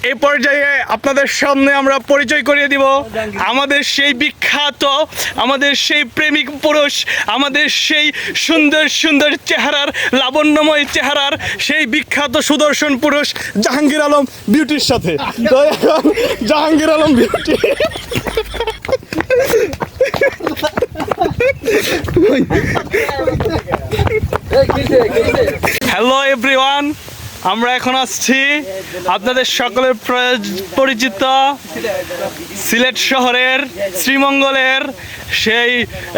এই পর্যায়ে আপনাদের সামনে আমরা পরিচয় করিয়ে দিব আমাদের সেই বিখ্যাত, আমাদের সেই প্রেমিক পুরুষ, আমাদের সেই সুন্দর সুন্দর চেহারার, লাবণ্যময় চেহারার সেই বিখ্যাত সুদর্শন পুরুষ জাহাঙ্গীর আলম বিউটির সাথে। তো এখন Jahangir Alam beauty hello everyone, আমরা এখন আসছি আপনাদের সকলের পরিচিত সিলেট শহরের শ্রীমঙ্গলের সেই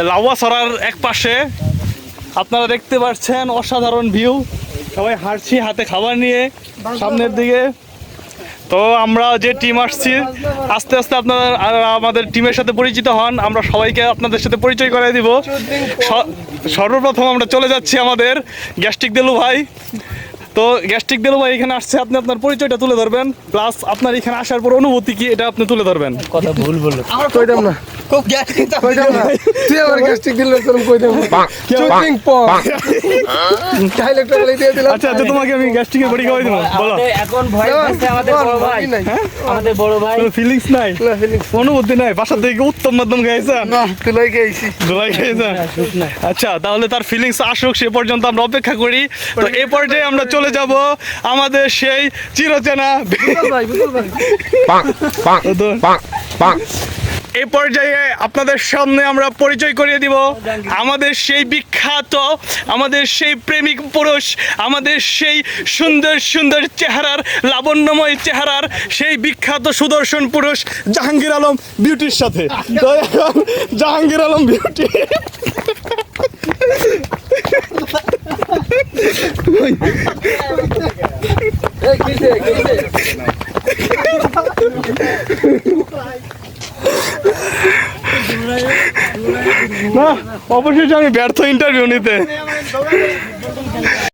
লাউয়াছড়ার এক পাশে। আপনারা দেখতে পাচ্ছেন অসাধারণ ভিউ, সবাই হাঁটছি হাতে খাবার নিয়ে সামনের দিকে। তো আমরা যে টিম আসছি, আস্তে আস্তে আপনারা আমাদের টিমের সাথে পরিচিত হন। আমরা সবাইকে আপনাদের সাথে পরিচয় করিয়ে দিব। সর্বপ্রথম আমরা চলে যাচ্ছি আমাদের গ্যাস্ট্রিক দেলু ভাই। তো গ্যাস্ট্রিক দেলু ভাই এখানে আসছে, আপনি আপনার পরিচয়টা তুলে ধরবেন, প্লাস আপনার এখানে আসার পর অনুভূতি কি এটা আপনি তুলে ধরবেন। কথা ভুল বললো, কইতাম না খুব গ্যাস্ট্রিক তুই আমার গ্যাস্ট্রিক দিল তোর কইতাম চুটিং পক ডাইরেক্ট বলে দিয়ে দিলাম। আচ্ছা আচ্ছা, তোমাকে আমি গ্যাস্ট্রিকের বড়ি খাওয়াই দেব, বলো। এখন ভয় পাচ্ছে আমাদের বড় ভাই, আমাদের বড় ভাই। ফিলিংস নাই, অনুভূতি নাই, বাসা থেকে উত্তম মাধ্যম খাইছেন না তুলাই গেছি ধুলাই খাইছেন। আচ্ছা, তাহলে তার ফিলিংস আসুক, সে পর্যন্ত আমরা অপেক্ষা করি। তো এই পর্যায়ে আমরা চলে যাব আমাদের সেই চিরচেনা এই পর্যায়ে আপনাদের সামনে আমরা পরিচয় করিয়ে দিব আমাদের সেই বিখ্যাত, আমাদের সেই প্রেমিক পুরুষ, আমাদের সেই সুন্দর সুন্দর চেহারার, লাবণ্যময় চেহারার সেই বিখ্যাত সুদর্শন পুরুষ জাহাঙ্গীর আলম বিউটির সাথে। তো এখন জাহাঙ্গীর আলম বিউটি না, অবশেষে আমি ব্যর্থ ইন্টারভিউ নিতে।